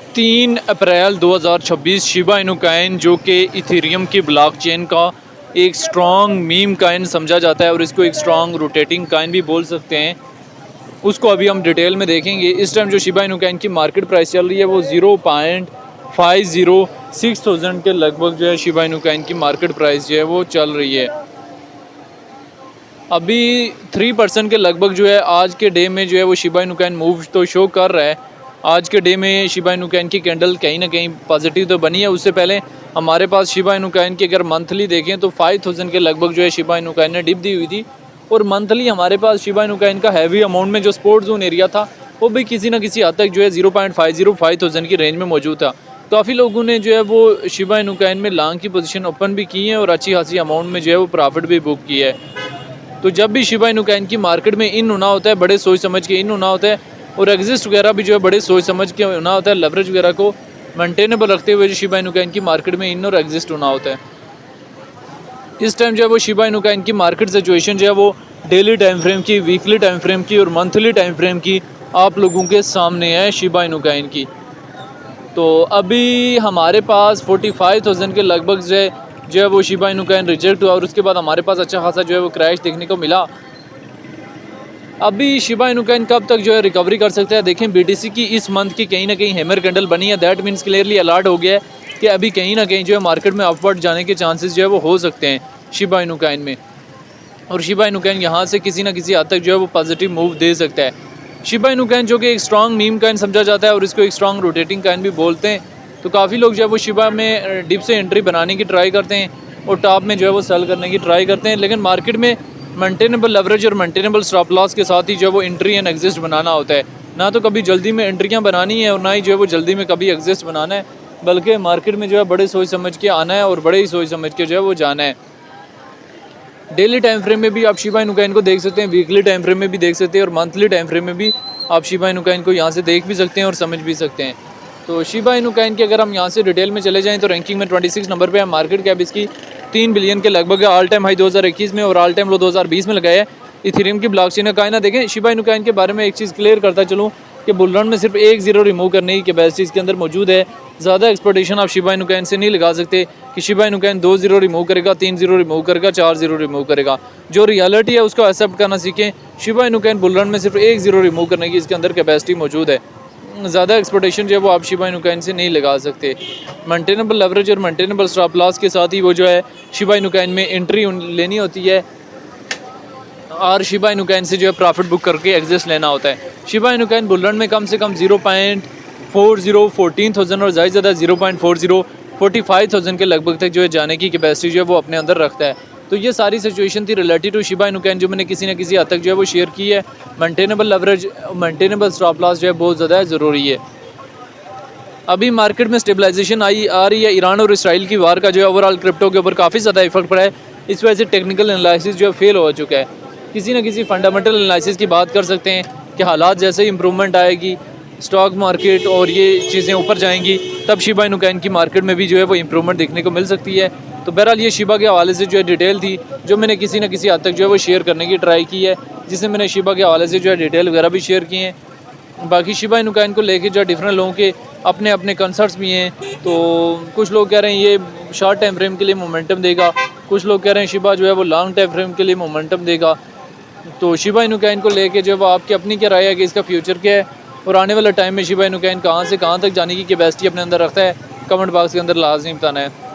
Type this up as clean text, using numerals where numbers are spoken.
3 अप्रैल 2026 Shiba Inu coin जो कि Ethereum की ब्लॉकचेन का एक स्ट्रॉन्ग मीम काइन समझा जाता है और इसको एक स्ट्रॉन्ग रोटेटिंग काइन भी बोल सकते हैं, उसको अभी हम डिटेल में देखेंगे। इस टाइम जो शिबा इनू काइन की मार्केट प्राइस चल रही है वो 0.506,000 के लगभग जो है शिबा इनू काइन की मार्केट प्राइस जो है वो चल रही है। अभी 3% के लगभग जो है आज के डे में जो है वो शिबा इनू काइन मूव तो शो कर रहा है। आज के डे में शिबा इनू काइन की कैंडल कहीं ना कहीं पॉजिटिव तो बनी है। उससे पहले हमारे पास शिबा इनू काइन की अगर मंथली देखें तो 5,000 के लगभग जो है शिबा इनू काइन ने डिप दी हुई थी और मंथली हमारे पास शिबा इनू काइन का हैवी अमाउंट में जो स्पोर्ट जोन एरिया था वो भी किसी ना किसी हद तक जो है 0.505,000 की रेंज में मौजूद था। काफ़ी लोगों ने जो है वो शिबा इनू काइन में लॉन्ग की पोजीशन ओपन भी की है और अच्छी खासी अमाउंट में जो है वो प्रॉफिट भी बुक किया है। तो जब भी शिबा इनू काइन की मार्केट में इन होना होता है बड़े सोच समझ के इन होना होता है और एग्जिस्ट वगैरह भी जो है बड़े सोच समझ के होना होता है। लेवरेज वगैरह को मेंटेनेबल रखते हुए जो शिबा इनू काइन की मार्केट में इन और एग्जिस्ट होना होता है। इस टाइम जो है वो शिबा इनू काइन की मार्केट सिचुएशन जो है वो डेली टाइम फ्रेम की, वीकली टाइम फ्रेम की और मंथली टाइम फ्रेम की आप लोगों के सामने है शिबा इनू काइन की। तो अभी हमारे पास 45,000 के लगभग जो है वो शिबा इनू काइन रिजेक्ट हुआ और उसके बाद हमारे पास अच्छा खासा जो है वो क्रैश देखने को मिला। अभी शिबा इनू काइन कब तक जो है रिकवरी कर सकता है, देखें बीटीसी की इस मंथ की कहीं ना कहीं हैमर कैंडल बनी है। दैट मीन्स क्लियरली अलर्ट हो गया है कि अभी कहीं ना कहीं जो है मार्केट में अपवर्ड जाने के चांसेस जो है वो हो सकते हैं शिबा इनू काइन में। और शिबा इनू काइन यहाँ से किसी ना किसी हद तक जो है वो पॉजिटिव मूव दे सकता है। शिबा इनू काइन जो कि एक स्ट्रॉन्ग मीम काइन समझा जाता है और इसको एक स्ट्रॉन्ग रोटेटिंग काइन भी बोलते हैं। तो काफ़ी लोग जो है वो शिबा में डिप से एंट्री बनाने की ट्राई करते हैं और टॉप में जो है वो सेल करने की ट्राई करते हैं, लेकिन मार्केट में मेंटेनेबल लेवरेज और मेंटेनेबल स्टॉप लॉस के साथ ही जो है वो एंट्री एंड एग्जिस्ट बनाना होता है। ना तो कभी जल्दी में एंट्रियाँ बनानी है और ना ही जो है वो जल्दी में कभी एग्जिस्ट बनाना है, बल्कि मार्केट में जो है बड़े सोच समझ के आना है और बड़े ही सोच समझ के जो है वो जाना है। डेली टाइम फ्रेम में भी आप शिबा इनू काइन को देख सकते हैं, वीकली टाइम फ्रेम में भी देख सकते हैं और मंथली टाइम फ्रेम में भी आप शिबा इनू काइन को यहाँ से देख भी सकते हैं और समझ भी सकते हैं। तो शिबा इनू काइन की अगर हम यहाँ से डिटेल में चले जाएँ तो रैंकिंग में 26 नंबर पे है। मार्केट कैप इसकी 3 बिलियन के लगभग है। ऑल टाइम हाई 2021 में और ऑल टाइम लो 2020 में लगाया है। इथेरियम की ब्लॉकचेन का कायना देखें। शिबा इनू काइन के बारे में एक चीज़ क्लियर करता चलूँ कि बुल रन में सिर्फ एक जीरो रिमूव करने की कैपेसिटी इसके अंदर मौजूद है। ज़्यादा एक्सपेक्टेशन आप शिबा इनू काइन से नहीं लगा सकते कि Shiba Inu Kine 2 zero remove करेगा, 3 जीरो रिमूव करेगा, 4 जीरो रिमूव करेगा। जो रियलिटी है उसको एक्सेप्ट करना सीखें। Shiba Inu Kine bull run में सिर्फ एक जीरो रिमूव करने की इसके अंदर कैपेसिटी मौजूद है। ज़्यादा एक्सपेक्टेशन जो है वो आप शिबा इनू काइन से नहीं लगा सकते। मेंटेनेबल लेवरेज और मेंटेनेबल स्टॉप लॉस के साथ ही वो जो है शिबा इनू काइन में एंट्री लेनी होती है और शिबा इनू काइन से जो है प्रॉफिट बुक करके एग्जिस्ट लेना होता है। Shiba Inu Kine bull run में कम से कम 0.4014,000 और ज़्यादा 0.4045,000 के लगभग तक जो है जाने की कैपेसिटी जो है वो अपने अंदर रखता है। तो ये सारी सिचुएशन थी related to Shiba Inu coin जो मैंने किसी न किसी हद तक जो है वो शेयर की है। Maintainable leverage, maintainable stop loss जो है बहुत ज़्यादा ज़रूरी है। अभी मार्केट में स्टेबलाइजेशन आ रही है। ईरान और इसराइल की वार का जो है ओवरऑल क्रिप्टो के ऊपर काफ़ी ज़्यादा इफेक्ट पड़ा है। इस वजह से टेक्निकल एनालिसिस जो है फेल हो चुका है। किसी न किसी फंडामेंटल एनालिसिस की बात कर सकते हैं कि हालात जैसे ही इंप्रूवमेंट आएगी, स्टॉक मार्केट और ये चीज़ें ऊपर जाएंगी, तब शिबा इनू काइन की मार्केट में भी जो है वो इंप्रूवमेंट देखने को मिल सकती है। तो बहरहाल ये शिबा के हवाले से जो है डिटेल थी जो मैंने किसी न किसी हद तक जो है वो शेयर करने की ट्राई की है, जिससे मैंने शिबा के हवाले से जो है डिटेल वगैरह भी शेयर किए हैं। बाकी शिबा इनू काइन को लेके जो है डिफरेंट लोगों के अपने अपने कंसर्ट्स भी हैं। तो कुछ लोग कह रहे हैं ये शॉर्ट टाइम फ्रेम के लिए मोमेंटम देगा, कुछ लोग कह रहे हैं शिबा जो है वो लॉन्ग टाइम फ्रेम के लिए मोमेंटम देगा। तो शिबा इनू काइन को लेके जो है वो आपकी अपनी क्या राय है कि इसका फ्यूचर क्या है और आने वाले टाइम में शिबा इनू काइन कहाँ से कहाँ तक जाने की कैपेसिटी अपने अंदर रखता है, कमेंट बॉक्स के अंदर लाजमी बताना है।